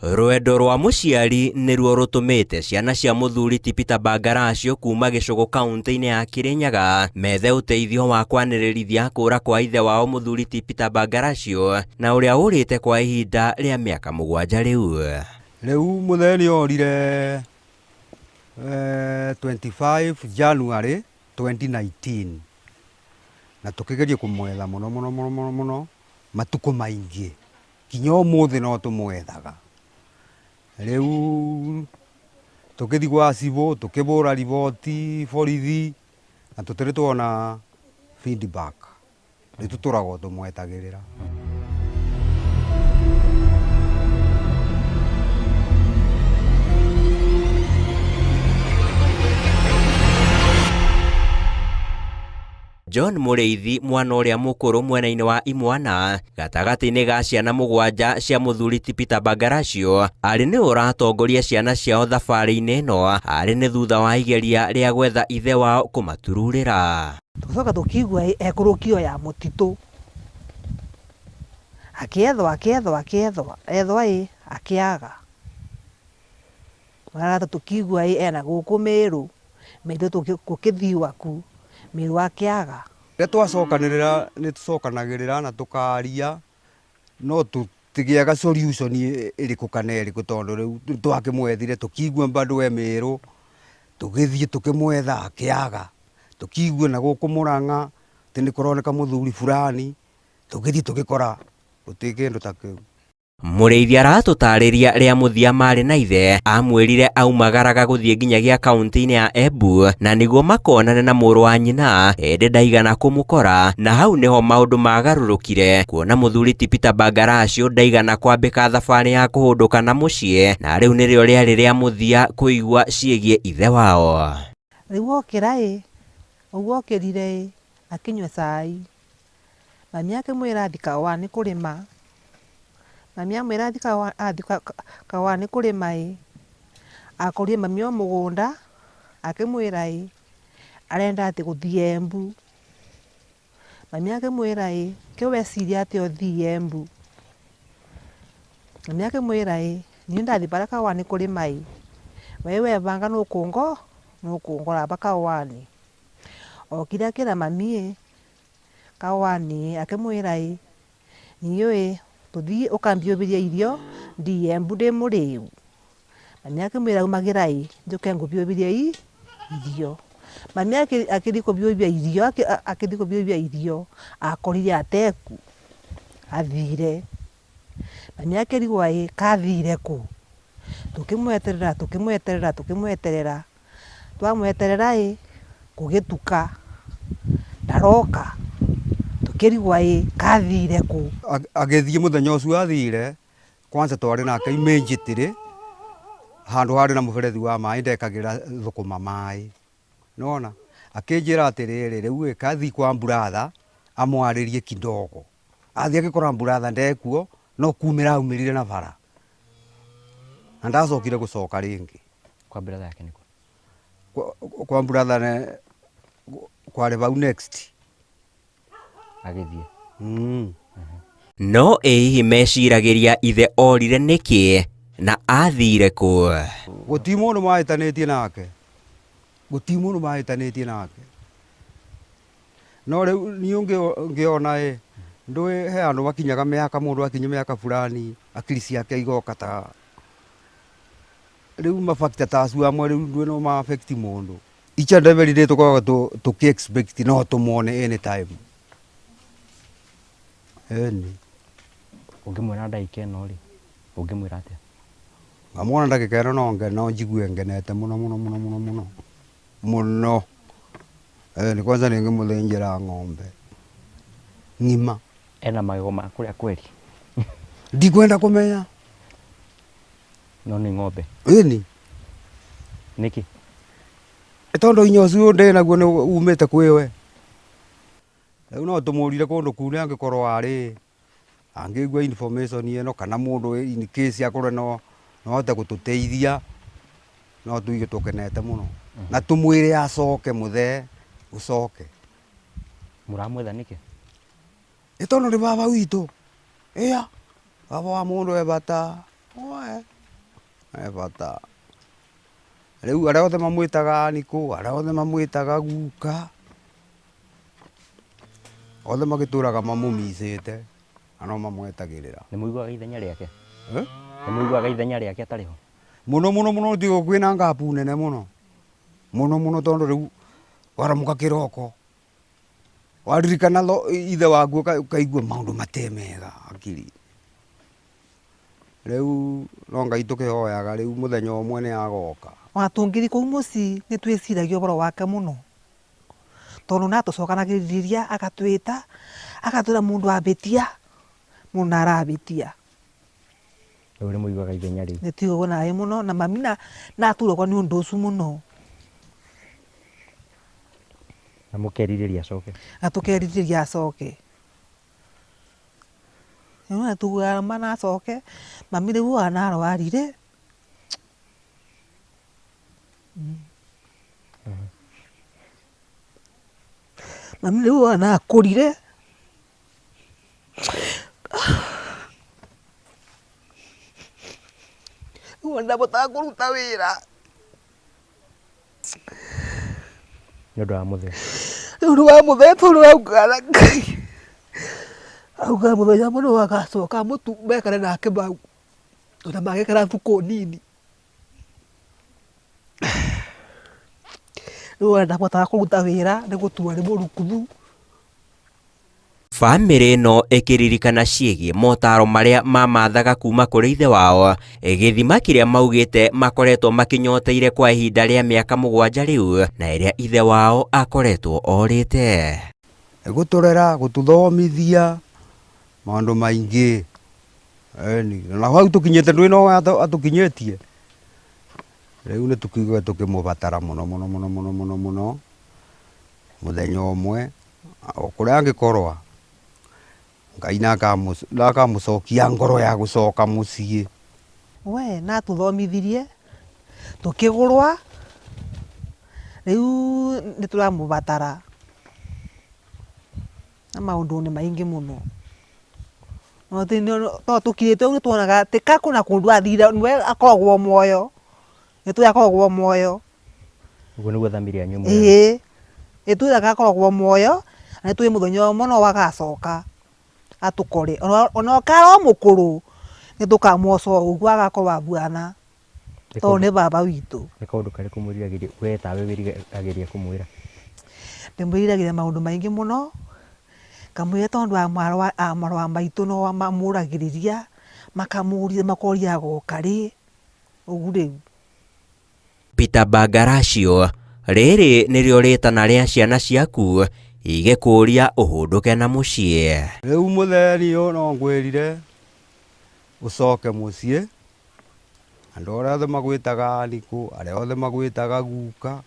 Rwendo rwa muciari niruo rutumite ciana cia muthuri ti Peter Mbangaracio kuma Gicugu kaunti-ini ya Kirinyaga methe uteithio wa kwanirĩrithia kũra kwa ithe wao muthuri ti Peter Mbangaracio na uria urite kwa ihinda ria miaka 7 riu muthee ni orire 25 January 2019 na tukigeria kumwetha muno matuko maingi kinya umuthi no tumwethaga. Riu tukithi gwa cibũ tukibũra riboti borithi na tutiri tuona feedback riu tuturaga tumwetagirira. John Mũrĩithi mwana ũrĩa mũkũrũ mwena-inĩ wa imwana gatagati-inĩ ga ciana 7 cia muthuri ti Peter Mbangaracio arĩ nĩ ũratongoria ciana ciao thabarĩ-inĩ ĩno arĩ nĩ thutha wa igeria rĩa gwetha ithe wao kũmatururĩra. Tucoka tukigua ekũrũkio ya mũtitũ akĩethwa akĩaga. Marata tukigua ena gũkũ Meru maitho tũkĩthiwa ku Meru akĩaga. Rĩrĩa twacokanĩrĩra nĩ tũcokanagĩrĩra na tũkaria no tũtigĩaga solution ĩrĩkũ kana ĩrĩkũ tondũ rĩu twakĩmwethire tũkigua bado Meru tũgĩthiĩ tũkĩmwetha akĩaga. Tukigua na gũkũ Murang'a atĩ nĩ kũroneka muthuri fulani tũgĩthiĩ tũgĩkora gũtirĩ kĩndũ ta kĩu. Mũrĩithi aratũtarĩria rĩa mũthia marĩ na ithe amwĩrire aumagaraga gũthiĩ nginyagia kaunti-inĩ ya Embu na nĩguo makonane na mũrũ wa nyina ĩndĩ ndaigana kũmũkora na hau nĩho maũndũ magarũrũkire kuona muthuri ti Peter Mbangaracio ndaigana kwambĩka thabarĩ ya kũhũndũka na mũciĩ na rĩu nĩrĩo rĩarĩ rĩa mũthia kũigua ciĩgiĩ ithe wao. Rĩu okĩra ũguo okĩrire akinyua cai mami akĩmwĩra athi kaũa nĩ kũrĩma. Mami amwĩra athi kaũa nĩ kũrĩma akorire mami o mũgũnda akĩmwĩra arenda atĩ gũthiĩ Embu. Mami akĩmwĩra kĩĩ weciria atĩ ũthiĩ Embu. Mami akĩmwĩra niĩ ndathi bara kaũa nĩ kũrĩma we webanga nũkũngora ba kaũa-nĩ. Okire akĩra mami kaũa-nĩ akĩmwĩra niĩ tuthi ukambiũbĩria irio ndi Embu ndi mũrĩu. Mami akĩmwĩra umagĩra njoke ngũbiũbĩrie irio. Mami akĩthi kũbiũbia irio akorire ateku athire. Mami akĩrigwo kathire kũ. Tukĩmweterera twamweterera gũgĩtuka ndaroka. Tukĩrigwo kathire kũ. Agĩthiĩ mũthenya ũcio athire kwanza twarĩ nake immediately handũ harĩ na mũberethi wa maĩ ndekagĩra thũkũma maĩ. Nona akĩnjĩra atĩrĩrĩ rĩu kathi kwa brother amwarĩrie kidogo. Athiĩ agĩkora brother ndekuo no kumĩra aumĩrire na bara na ndacokire gũcoka rĩngĩ. Kwa brother yake nĩkũ? Kwa brother kwarĩ bau next agĩthiĩ. No hihi meciragĩria ithe orire nĩkĩ na athire kũ? Gũtirĩ mũndũ mahĩtanĩtie nake. No rĩu niĩ ngĩona ndũĩ he andũ makinyaga mĩaka mũndũ akinya mĩaka fulani akiri ciake igoka ta rĩu mafactor ta acio amwe rĩu ndũĩ no ma affect mũndũ. Each and every day tũkoragwo tũkĩ-expect no tũmone anytime. Ũngĩmwĩra ndagĩka ĩno ũngĩmwĩra atĩa? Ngamwona ndagĩka ĩno no njigue ngenete mũno. Nĩ kwanza nĩngĩmũthĩnjĩra ng'ombe ng'ima. Ena magego ma kũrĩa kweri? Ndikwenda kũmenya. No nĩ ng'ombe? Nĩkĩ? Tondũ hinya ũcio ndĩnaguo nĩ umĩte kwĩwe. Rĩu no tũmũrire kũndũ kuu nĩ angĩkorwo angĩigua information ĩno kana mũndũ in case akorwo no ahote gũtũteithia no tuige tũkenete mũno. Na tũmwĩre acoke mũthee ũcoke. Mũramwetha nĩkĩ? Tondũ nĩ baba witũ. Baba wa mũndũ e bata. bata riu aria othe mamwitaga Niku, aria othe mamwitaga guka, othe magituraga mamumicite na no mamwetagirira. Nĩ mũiguaga ithenya rĩake? Nĩ mũiguaga ithenya rĩake atarĩ ho? Muno tigo kwina ngapu nene muno tondu riu waramuka kiroko waririkana ithe waku ukaigua maundu matemega akiri. Riu no Ngai tukihoyaga riu muthenya umwe ni agoka. Watungiri kuu mucii ni twiciragia uboro wake muno tondu natucokanagiriria agatwita agatwira mundu abitia mundu arabitia. Riu ni muiguaga ithenya riu? Ni tuigagwo nawe muno na mami naturagwo ni undu ucio muno. Na mukerirĩria acoke? Na tukerirĩria acoke. Riu na tugaga mana acoke mami riu anarwarire. Mami riu anakũrire. Riu ndabotaga kũruta wĩra. Nĩ ũndũ wa mũthee? Nĩ ũndũ wa mũthee tondũ augaga Ngai. Augaga mũthenya mũno agacoka mekare nake bau. Ona magekara thuko nini. Riu ndabotaga kũruta wĩra nĩ gũturwo nĩ mũrukuthu. Bamĩrĩ ĩno ĩkĩririkana ciĩgiĩ motaro marĩa mamathaga kuma kũrĩ ithe wao, gĩthima kĩrĩa maugĩte makoretwo makĩnyoteire kwa ihinda rĩa mĩaka 7 rĩu, na ĩrĩa ithe wao akoretwo orĩte. Gũtũrera, gũtũthomithia maũndũ maingĩ. Na hau tũkinyĩte ndwĩ no atũkinyĩtie. Riu nĩ tũkiuga tũkĩmũbatara mũno muthenya ũmwe kũrĩa angĩkorwa Ngai nakamũcokia ngoro ya gũcoka mũciĩ. We natũthomithirie tũkĩgũrwa riu nĩ tũramũbatara na maũndũ nĩ maingĩ mũno. No tũkirĩte ũguo tuonaga tika kuna kũndũ athire nĩwe akoragwo muoyo. Nĩtũĩ akoragwo muoyo. Ũguo nĩguo thamiri yanyu muoyo? Ĩĩ. Nĩtwĩraga akoragwo muoyo na nĩtũĩ mũthenya ũmwe no agacoka atukore. Ona okara mũkũrũ nĩtũkamwoca ũguo agakorwo abuana tondũ nĩ baba witũ. Nĩ kaũndũ karĩkũ mwĩriragĩria we tawe wĩriragĩria kũmwĩra? Ndĩmwĩriragĩria maũndũ maingĩ mũno, ngamwĩra tondũ marũa maitũ no mamũragĩrĩria makamũria makoria agoka rĩ ũguo rĩu. Peter Bagaracio, rĩrĩ nĩrĩo rĩtana rĩa ciana ciaku igĩkũria ũhũndũke na mũciĩ. Rĩu mũtheri ũyũ no ngwĩrire ũcoke mũciĩ. Andũ arĩa othe magwĩtaga Niku, arĩa othe magwĩtaga guka,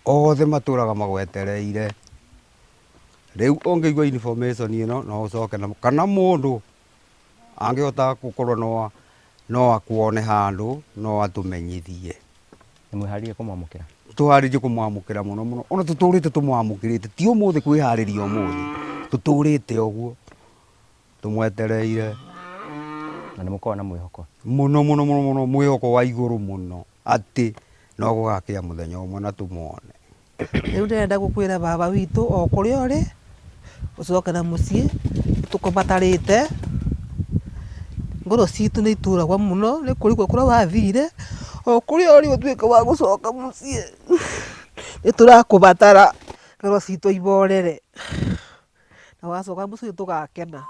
othe matũraga magwetereire. Rĩu ũngĩigua information ĩno no ũcoke kana mũndũ angĩhota gũkorwo no akuone handũ no atũmenyithie. Nĩ mwĩharĩirie kũmwamũkĩra? Tũharĩirie kũmwamũkĩra mũno. Ona tũtũrĩte tũmwamũkĩrĩte ti ũmũthĩ kwĩharĩria ũmũthĩ. Tũtũrĩte ũguo tũmwetereire. Na nĩ mũkoragwo na mwĩhoko? Mũno mwĩhoko wa igũrũ mũno atĩ no gũgakĩa mũthenya ũmwe na tũmuone. Rĩu ndĩrenda gũkwĩra baba witũ o kũrĩa ũrĩ ũcoke na mũciĩ tũkũbatarĩte. Ngoro citũ nĩ ituragwo mũno nĩ kũrigwo kũrĩa wathire o kũrĩa ũrĩ ũtuĩke wa gũcoka mũciĩ. Nĩ tũrakũbatara ngoro citũ iborere na wacoka mũciĩ tũgakena.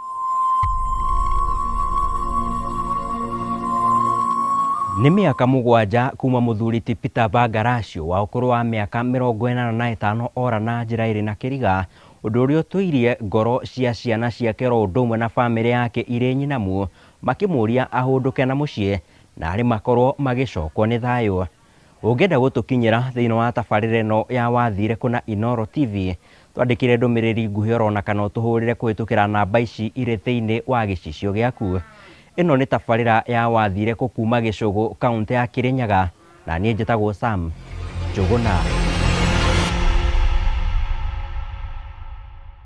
Nĩ mĩaka 7 kuma mũthuri ti Peter Bagaracio wa ũkũrũ wa mĩaka 85 ora na njĩra ĩrĩ na kĩriga, ũndũ ũrĩa ũtũirie ngoro cia ciana ciake ro ũndũ ũmwe na bamĩrĩ yake irĩ nyinamu makĩmũria ahũndũke na mũciĩ na arĩ makorwo magĩcokwo nĩ thayũ. Ũngĩenda gũtũkinyĩra thĩinĩ wa tabarĩra ĩno ya Wathire Kũna Inooro TV, twandĩkĩre ndũmĩrĩri nguhĩ orona kana ũtũhũrĩre kũhĩtũkĩra namba ici irĩ thĩinĩ wa gĩcicio gĩaku. Ĩno nĩ tabarĩra ya Wathire Kũ kuma Gĩcũgũ, kaũntĩ ya Kĩrĩnyaga, na niĩ njĩtagwo Sam Njũgũna.